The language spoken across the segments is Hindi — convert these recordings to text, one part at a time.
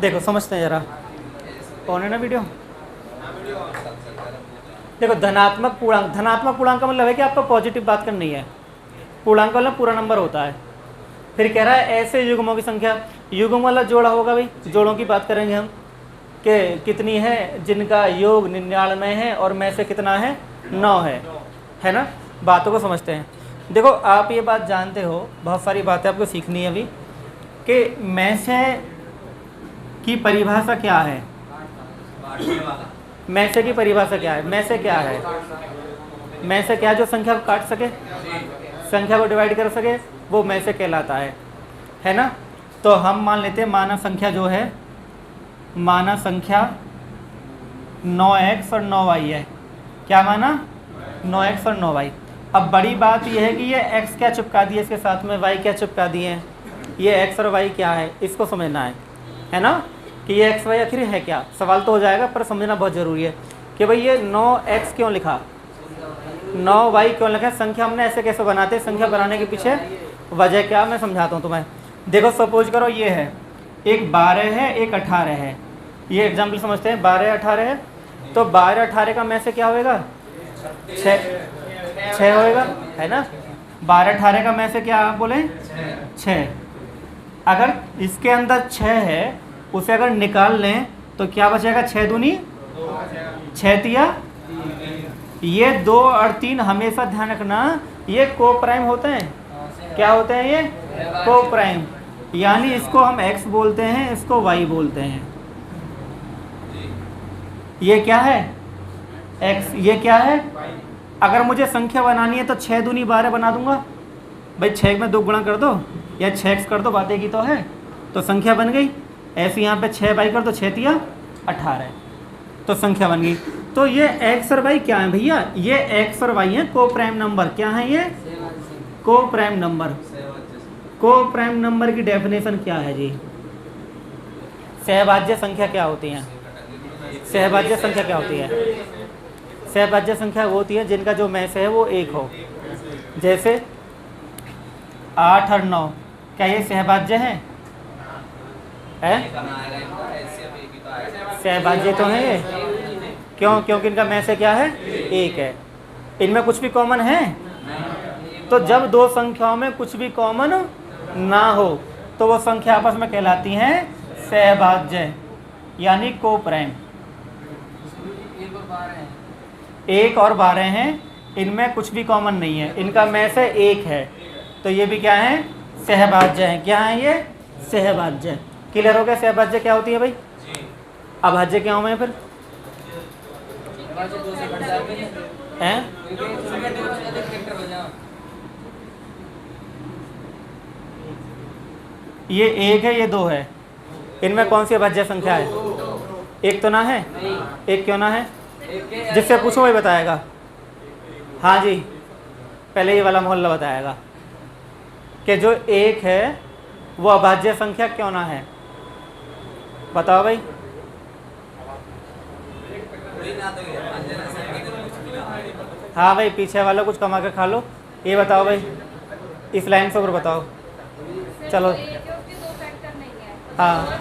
देखो समझते हैं जरा, कौन है ना वीडियो। देखो धनात्मक पूर्णांक, धनात्मक पूर्णांक का मतलब है कि आपको पॉजिटिव बात करनी है। पूर्णांक मतलब पूरा नंबर होता है। फिर कह रहा है ऐसे युग्मों की संख्या, युग्म वाला जोड़ा होगा भाई, जोड़ों की बात करेंगे हम कि कितनी है जिनका योग 99 है और में से कितना है 9 है ना। बातों को समझते हैं। देखो आप ये बात जानते हो, बहुत सारी बातें आपको सीखनी है अभी, कि में से की परिभाषा क्या है। में से की परिभाषा क्या है, में से क्या है, में से क्या, जो संख्या को काट सके, संख्या को डिवाइड कर सके, वो में से कहलाता है ना। तो हम मान लेते हैं माना संख्या जो है, माना संख्या 9x और 9y है। क्या माना, 9x और 9y। अब बड़ी बात यह है कि ये x क्या चिपका दिए इसके साथ में, y क्या चिपका दिए हैं। ये x और y क्या है इसको समझना है ना, कि ये x y आखिर है क्या। सवाल तो हो जाएगा पर समझना बहुत ज़रूरी है कि भाई ये 9x क्यों लिखा, 9y क्यों लिखा। संख्या हमने ऐसे कैसे बनाते, संख्या बनाने के पीछे वजह क्या मैं समझाता हूँ तुम्हें। देखो सपोज करो ये है, एक 12 है एक 18 है। ये एग्जाम्पल समझते हैं, 12 18 है, तो 12 18 का में से क्या होएगा, 6 होएगा, है ना। 12 18 का में से क्या आप बोले, 6। अगर इसके अंदर 6 है, उसे अगर निकाल लें तो क्या बचेगा, 6 दूनी 6 तिया। ये 2 और 3 हमेशा ध्यान रखना, ये को प्राइम होते हैं। क्या होते हैं ये, को प्राइम। यानी इसको हम x बोलते हैं, इसको y बोलते हैं। ये क्या है, x, ये क्या है। अगर मुझे संख्या बनानी है तो 6 दूनी 12 बना दूंगा भाई, 6 में 2 गुणा कर दो या 6x कर दो, बातें की तो है, तो संख्या बन गई। ऐसे यहाँ पे 6 बाई कर दो, 6 तिया 18, तो संख्या बन गई। तो ये x और y क्या है भैया, ये x और y है को प्राइम नंबर। क्या है ये, को प्राइम नंबर। को प्राइम नंबर की डेफिनेशन क्या है जी, सहभाज्य संख्या क्या होती है, सहभाज्य संख्या क्या होती है। सहभाज्य संख्या वो होती है जिनका जो में से है वो 1 हो। जैसे 8 और 9, क्या ये सहभाज्य है, सहभाज्य तो है ये, क्यों, क्योंकि इनका में से क्या है 1 है। इनमें कुछ भी कॉमन है, तो जब दो संख्याओं में कुछ भी कॉमन ना हो तो वो संख्या आपस में कहलाती हैं सहभाज्य, यानी को प्राइम। 1 और 12 हैं, इनमें कुछ भी कॉमन नहीं है, इनका में से 1 है, तो ये भी क्या है, सहभाज्य है। क्या है ये, सहभाज्य। क्लियर हो गया, सहभाज्य क्या होती है भाई। अभाज्य क्या हुए फिर हैं, ये 1 है ये 2 है, इनमें कौन सी अभाज्य संख्या है, 1 तो ना है, 1 क्यों ना है, जिससे पूछो वही बताएगा। हाँ जी, पहले ये वाला मोहल्ला बताएगा कि जो 1 है वो अभाज्य संख्या क्यों ना है, बताओ भाई। हाँ भाई, पीछे वाला कुछ कमा के खा लो, ये बताओ भाई, इस लाइन से ऊपर बताओ। चलो हाँ,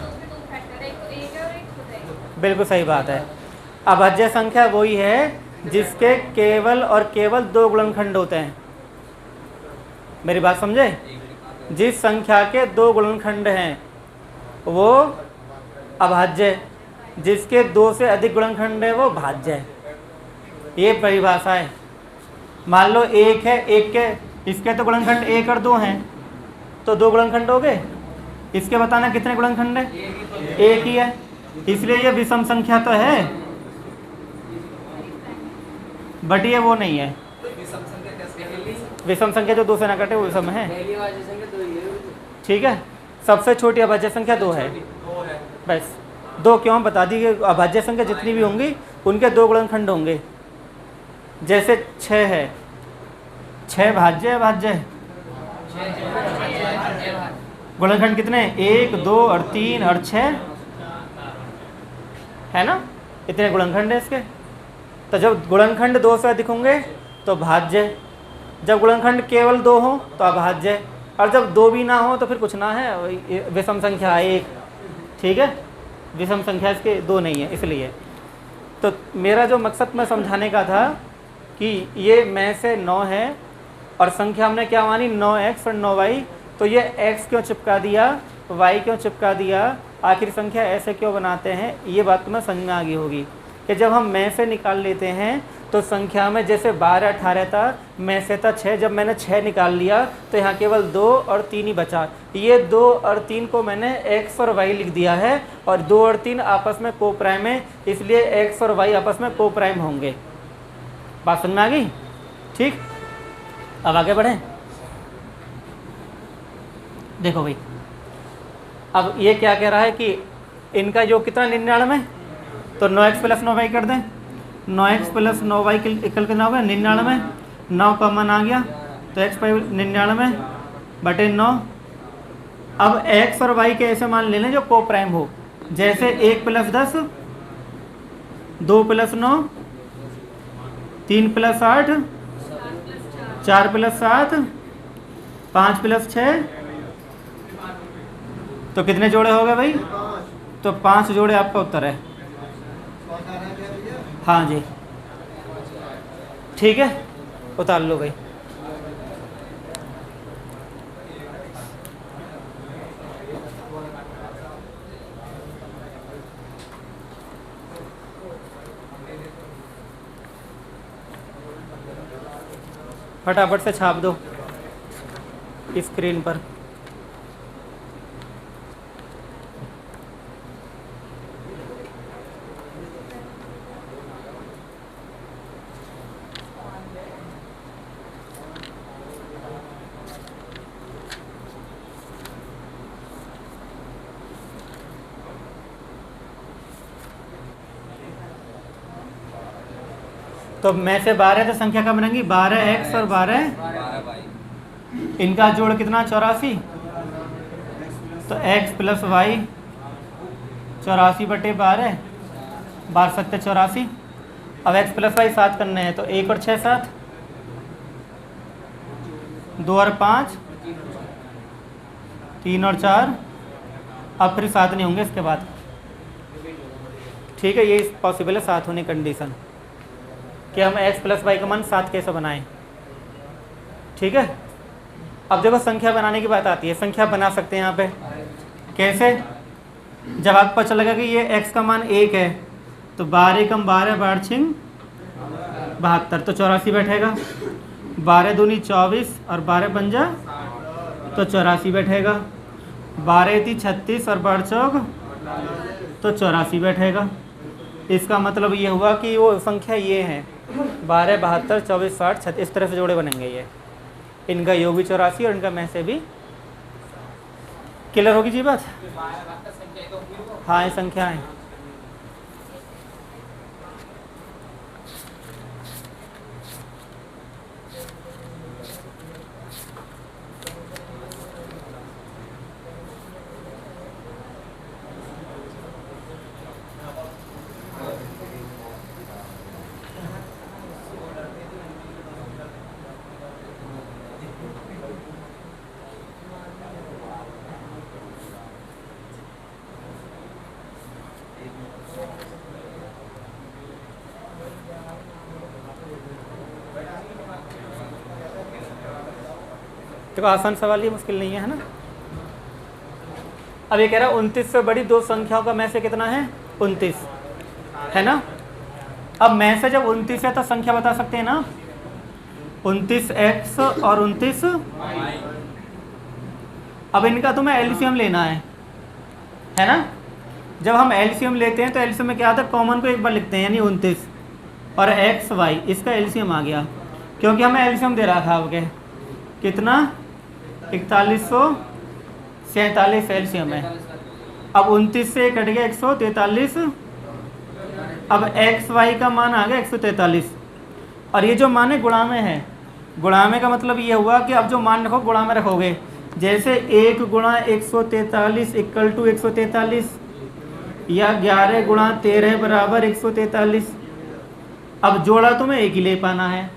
बिल्कुल सही बात है। अभाज्य संख्या वही है जिसके केवल और केवल 2 गुणनखंड होते हैं। मेरी बात समझे, जिस संख्या के 2 गुणनखंड हैं वो अभाज्य, जिसके 2 से अधिक गुणनखंड है वो भाज्य है। ये परिभाषा है। मान लो 1 है, 1 के इसके तो गुणनखंड 1 और 2 हैं, तो 2 गुणनखंड हो गए। इसके बताना कितने गुणनखंड है, 1 ही है, इसलिए ये विषम संख्या तो है, बट ये वो नहीं है। विषम संख्या जो 2 से ना कटे वो विषम है, ठीक है। सबसे छोटी अभाज्य संख्या 2 है, बस 2 क्यों बता दी कि अभाज्य संख्या जितनी भी होंगी उनके 2 गुणनखंड होंगे। जैसे 6 है, 6 भाज्य अभाज्य, गुणनखंड कितने, 1 2 और 3 और 6 है ना, इतने गुणनखंड है इसके। तो जब गुणनखंड 2 से अधिक होंगे तो भाज्य, जब गुणनखंड केवल 2 हो तो अभाज्य, और जब 2 भी ना हो तो फिर कुछ ना है, विषम संख्या 1, ठीक है। विषम संख्या इसके 2 नहीं है इसलिए। तो मेरा जो मकसद मैं समझाने का था कि ये में से 9 है और संख्या हमने क्या मानी 9x और 9y, तो ये x क्यों चिपका दिया, y क्यों चिपका दिया, आखिर संख्या ऐसे क्यों बनाते हैं, ये बात तुम्हें समझ में आ गई होगी कि जब हम में से निकाल लेते हैं तो संख्या में जैसे 12 18 था, में से था 6, जब मैंने 6 निकाल लिया तो यहाँ केवल 2 और 3 ही बचा। ये 2 और 3 को मैंने x और y लिख दिया है और 2 और 3 आपस में को प्राइम है, इसलिए x और y आपस में को प्राइम होंगे। बात समझ में आ गई? ठीक, अब आगे बढ़ें। देखो भाई, अब ये क्या कह रहा है कि इनका योग कितना 99, तो 9x प्लस 9y कर दें। 9x प्लस 9y इक्वल कितना होगा 99, 9 कॉमन आ गया तो x पर 99 बटे 9। अब x और y के ऐसे मान ले लें जो को प्राइम हो, जैसे 1 plus 10, 2 plus 9, 3 plus 8, 4 plus 7, 5 plus 6, तो कितने जोड़े हो गए भाई? तो 5 जोड़े आपका उत्तर है। हाँ जी, ठीक है, उतार लो भाई। फटाफट से छाप दो स्क्रीन पर। तो में से 12 तो संख्या कम बनेगी 12x और 12, इनका जोड़ कितना 84, तो x प्लस वाई 84 बटे 12, 12 सत्ते 84। अब x प्लस वाई 7 करने हैं तो 1 और 6 7, 2 और 5, 3 और 4, अब फिर 7 नहीं होंगे इसके बाद। ठीक है, ये पॉसिबल है 7 होने कंडीशन कि हम x प्लस वाई का मान 7 कैसे बनाएं। ठीक है, अब देखो संख्या बनाने की बात आती है, संख्या बना सकते हैं यहाँ पे कैसे? जब आपको पता चलेगा कि ये x का मान 1 है तो 12 कम 12 12 छिंग 72, तो 84 बैठेगा। 12 दूनी 24 और 12 पंजा तो 84 बैठेगा। 12 थी 36 और 12 चौक तो 84 बैठेगा। इसका मतलब ये हुआ कि वो संख्या ये है 12 72 24 60 36, इस तरह से जोड़े बनेंगे ये। इनका योग भी 84 और इनका में से भी। क्लियर होगी जी बात? हाँ, ये संख्या है। देखो आसान सवाल ही, मुश्किल नहीं है ना। अब ये कह रहा है 29 से बड़ी दो संख्याओं का में से कितना है 29, है ना। अब में से जब 29 है तो संख्या बता सकते हैं ना, 29x और 29। अब इनका तुम्हें एलसीएम लेना है ना। जब हम एलसीएम लेते हैं तो एलसीएम में क्या आता है, कॉमन को एक बार लिखते हैं, यानी 29 और x y, इसका एलसीएम आ गया क्योंकि हमें एलसीएम दे रहा था आपके कितना 4147 एलसीएम है। अब 29 से कट गया 143। अब एक्स वाई का मान आ गया 143 और ये जो मान है गुणा में है। गुणा में का मतलब ये हुआ कि अब जो मान रखो गुणा में रखोगे, जैसे 1 गुणा 143 इक्वल टू 143 या 11 गुणा 13 बराबर 143। अब जोड़ा तुम्हें एक ही ले पाना है,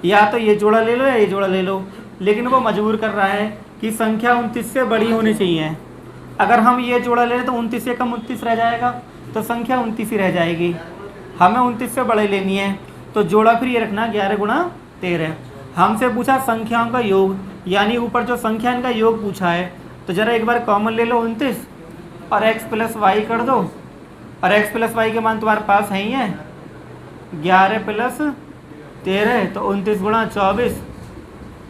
या तो ये जोड़ा ले लो या ये जोड़ा ले लो, लेकिन वो मजबूर कर रहा है कि संख्या 29 से बड़ी होनी चाहिए। अगर हम ये जोड़ा ले लें तो 29 से कम 29 रह जाएगा, तो संख्या 29 ही रह जाएगी। हमें 29 से बड़े लेनी है, तो जोड़ा फिर ये रखना 11 गुणा 13। हमसे पूछा संख्याओं का योग, यानी ऊपर जो संख्या इनका योग पूछा है, तो ज़रा एक बार कॉमन ले लो 29 और x प्लस वाई कर दो, और x प्लस वाई के मान तुम्हारे पास है ही है। 11 प्लस 13 तो 29 गुणा 24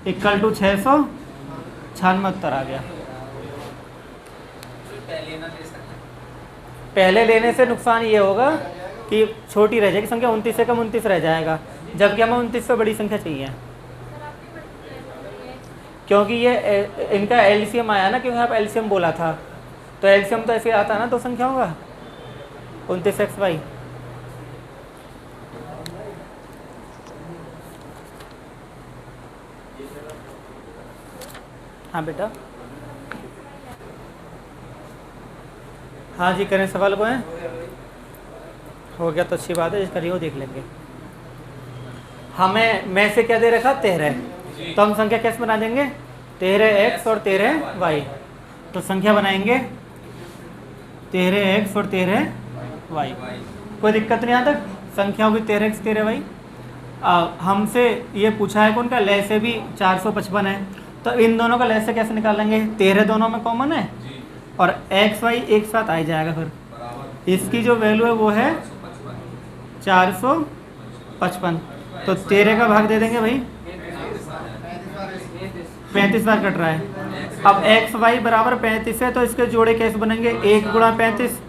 इक्वल टू 696 उत्तर आ गया। पहले लेने से नुकसान ये होगा कि छोटी रह जाएगी संख्या, 29 से कम 29 रह जाएगा, जबकि हमें 29 से बड़ी संख्या चाहिए, क्योंकि ये इनका एलसीएम आया ना, क्योंकि आप एलसीएम बोला था, तो एलसीएम तो ऐसे आता है ना दो संख्याओं का, 29xy। हाँ बेटा, हाँ जी करें सवाल को, है हो गया तो अच्छी बात है, करिए वो देख लेंगे। हमें में से क्या दे रखा 13, तो हम संख्या कैसे बना देंगे 13x और 13y, तो संख्या बनाएंगे 13x और 13y। कोई दिक्कत नहीं यहाँ तक, संख्या होगी 13x 13y। हमसे ये पूछा है कौन का लय से भी 455 है, तो इन दोनों का लय से कैसे निकालेंगे, 13 दोनों में कॉमन है और x y एक साथ आ जाएगा, फिर इसकी जो वैल्यू है वो है 455, तो 13 का भाग दे देंगे भाई, 35 बार कट रहा है। अब एक्स वाई बराबर 35 है, तो इसके जोड़े कैसे बनेंगे, 1 गुणा 35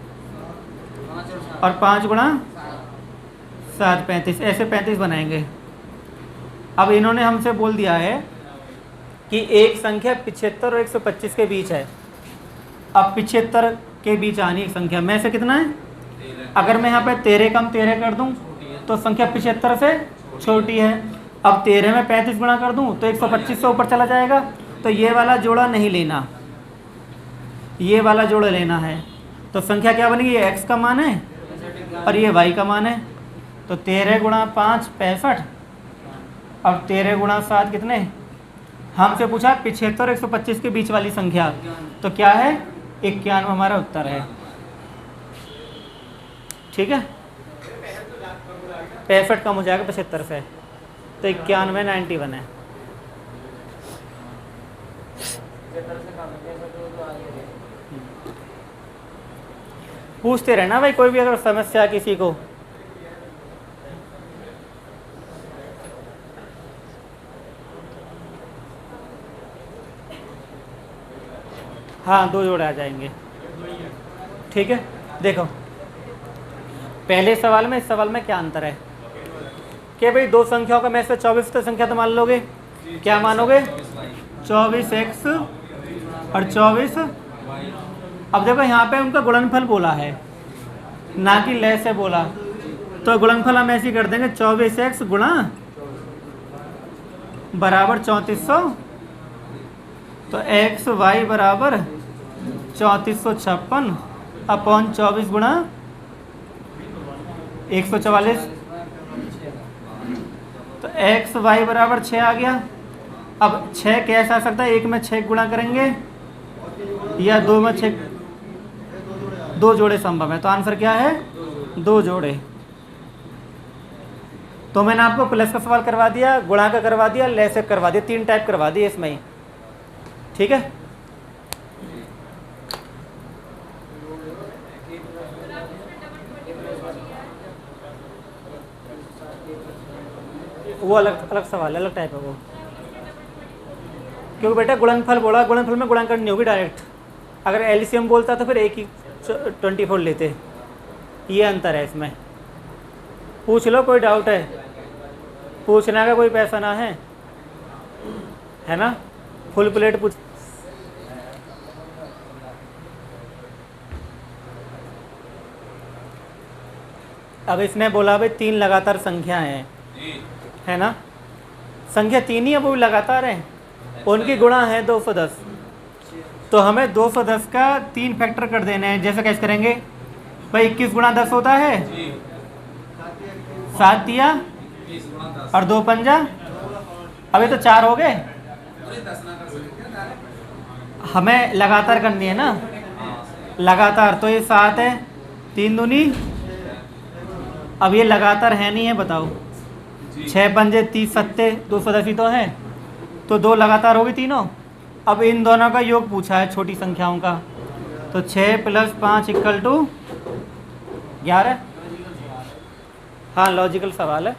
और 5 गुणा 7 35, ऐसे 35 बनाएंगे। अब इन्होंने हमसे बोल दिया है कि एक संख्या 75 और 125 के बीच है। अब 75 के बीच आनी एक संख्या में से कितना है, अगर मैं यहाँ पे 13 कम 13 कर दूं तो संख्या 75 से छोटी है। अब 13 में 35 गुणा कर दूं तो 125 से ऊपर चला जाएगा, तो ये वाला जोड़ा नहीं लेना, ये वाला जोड़ा लेना है। तो संख्या क्या बनेगी, ये x का मान है और ये y का मान है, तो 13 गुणा 5 65, अब 13 गुणा 7 कितने, हमसे पूछा 75 और 125 के बीच वाली संख्या, तो क्या है 91 हमारा उत्तर है। ठीक है, 65 कम हो जाएगा 75 से, तो 91 91 है। पूछते रहना भाई, कोई भी अगर समस्या किसी को। हाँ 2 जोड़े आ जाएंगे। ठीक है, देखो पहले सवाल में इस सवाल में क्या अंतर है कि भाई दो संख्याओं का में से 24 तो संख्या तो मान लोगे, क्या मानोगे 24x और 24। अब देखो यहाँ पे उनका गुणनफल बोला है ना कि लय से बोला, तो गुणनफल हम ऐसे ही कर देंगे 24x गुणा बराबर 3400, तो एक्स वाई बराबर 3456 अपॉन 24 गुणा 144, तो एक्स वाई बराबर 6 आ गया। अब 6 कैसे आ सकता है, 1 में 6 गुणा करेंगे या 2 में 6, 2 जोड़े संभव है, तो आंसर क्या है 2 जोड़े। तो मैंने आपको प्लस का सवाल करवा दिया, गुणा का करवा दिया, लय से करवा दिया, 3 टाइप करवा दिए इसमें ही। ठीक है, वो अलग अलग सवाल है, अलग टाइप है वो, क्योंकि बेटा गुणनफल बोला, गुणनफल में गुणा करनी होगी डायरेक्ट। अगर एलसीएम बोलता तो फिर एक ही 24 लेते, ये अंतर है इसमें। पूछ लो, कोई डाउट है, पूछने का कोई पैसा ना है ना, फुल प्लेट पूछ। अब इसने बोला भाई 3 लगातार संख्याएं हैं, है ना, संख्या 3 ही है, वो भी लगातार है, उनकी गुणा है 210, तो हमें 210 का 3 फैक्टर कर देने हैं। जैसे कैसे करेंगे भाई, 21 गुणा 10 होता है 7 दिया और 2 पंजा, अभी तो 4 हो गए, हमें लगातार करनी है ना, लगातार, तो ये 7 है 3 दूनी, अब ये लगातार है नहीं है, बताओ। 6 पंजे 30 सत्ते 210 ही तो है, तो 2 लगातार होगी तीनों। अब इन दोनों का योग पूछा है छोटी संख्याओं का, तो 6 + 5 = 11। हाँ लॉजिकल सवाल है।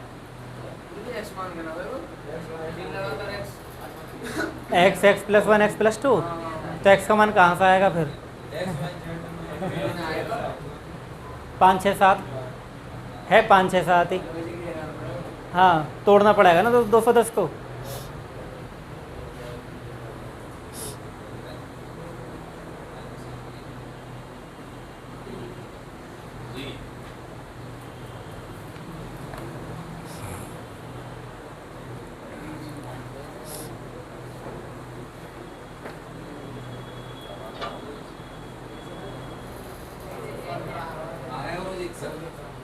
x + 1 x + 2, तो x का मान कहाँ से आएगा फिर? 5 6 7 है, 5 6 7 ही। हाँ तोड़ना पड़ेगा ना तो 210 को।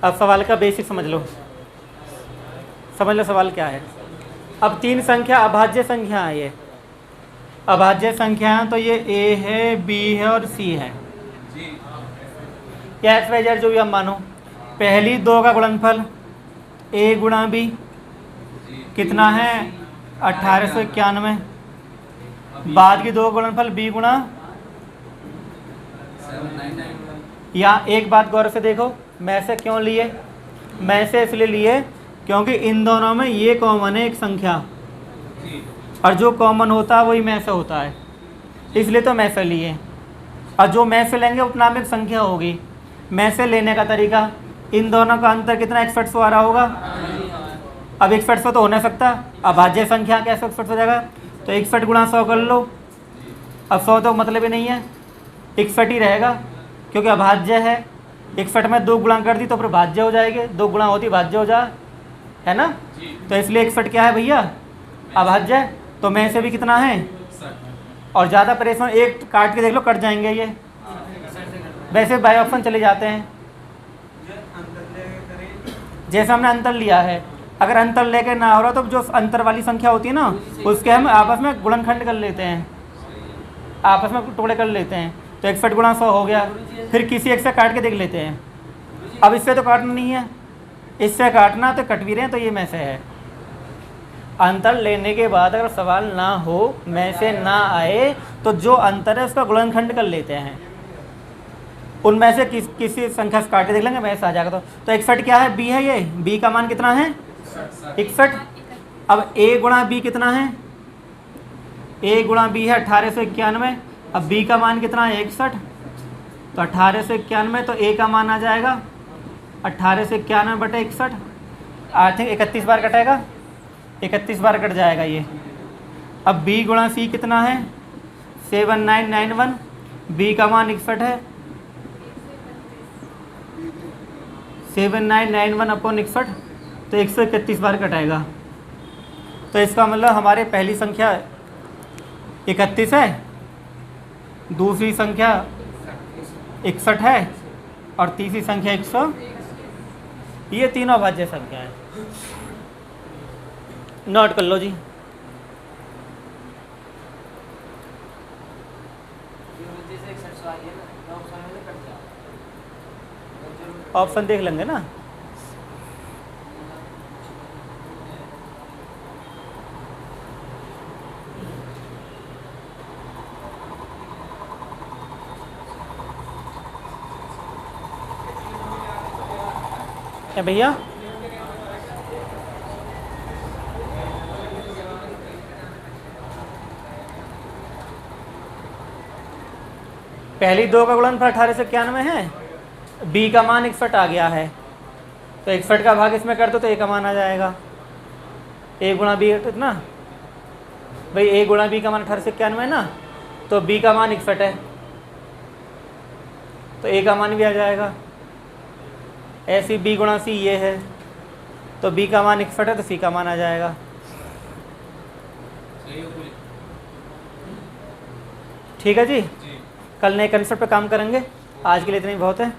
अब सवाल का बेसिक समझ लो सवाल क्या है। अब 3 संख्या अभाज्य संख्या है, ये अभाज्य संख्या है, तो ये a है, b है और c है, या x y z जो भी हम मानो। पहली 2 का गुणनफल a × b कितना है? 1891। बाद की 2 गुणनफल b × या एक बात गौर से देखो, मैं से क्यों लिए? मैं से इसलिए लिए क्योंकि इन दोनों में ये कॉमन है एक संख्या, और जो कॉमन होता है वही में से होता है, इसलिए तो में से लिए। और जो में से लेंगे उतना में एक संख्या होगी। में से लेने का तरीका, इन दोनों का अंतर कितना? 6100 आ रहा होगा। अब 6100 तो हो नहीं सकता, अभाज्य संख्या कैसे 61 हो जाएगा? तो 61 × 100 कर लो। अब 100 तो मतलब ही नहीं है, 61 ही रहेगा क्योंकि अभाज्य है। 61 में 2 गुणा कर दी तो फिर भाज्य हो जाएगी, 2 गुणा होती भाज्य हो जा, है ना? तो इसलिए 61 क्या है भैया? अभाज्य। तो में से भी कितना है? और ज़्यादा परेशान, एक काट के देख लो, कट जाएंगे ये। वैसे बाय ऑप्शन चले जाते हैं, जैसे हमने अंतर लिया है। अगर अंतर लेके ना हो रहा तो जो अंतर वाली संख्या होती है ना, उसके हम आपस में गुणनखंड कर लेते हैं, आपस में टुकड़े कर लेते हैं। तो 61 × 100 हो गया। फिर किसी एक से काट के देख लेते हैं। अब इससे तो काटना नहीं है, इससे काटना, तो कट भी रहे हैं, तो ये में से है। अंतर लेने के बाद अगर सवाल ना हो, में से ना आए, तो जो अंतर है उसका गुणनखंड कर लेते हैं। उनमें से किसी संख्या से काट के देख लेंगे, में से आ जाएगा। तो 61 क्या है? b है। ये b का मान कितना है? 61। अब a × b कितना है? a × b है 1891। अब b का मान कितना है? 61। तो 1891, तो a का मान आ जाएगा 1891/61। आई थिंक 31 बार कटेगा, 31 बार कट जाएगा ये। अब b × c कितना है? 7991। b का मान 61 है, 7991/61, तो 131 बार कटाएगा। तो इसका मतलब हमारे पहली संख्या 31 है, दूसरी संख्या 61 है, और तीसरी संख्या 100। ये तीनों अभाज्य संख्या है। नोट कर लो जी। ऑप्शन देख लेंगे ना। क्या भैया? पहली 2 का गुणनफल 1891 है, b का मान 61 आ गया है, तो 61 का भाग इसमें कर दो तो a का मान आ जाएगा। a × b कितना भाई? a × b का मान 1891 है ना, तो b का मान 61 है, तो a का मान भी आ जाएगा। ऐसी b × c ये है, तो b का मान 61 है, तो c का मान आ जाएगा। ठीक है जी, कल नए कंसेप्ट पे काम करेंगे। आज के लिए इतना ही बहुत है।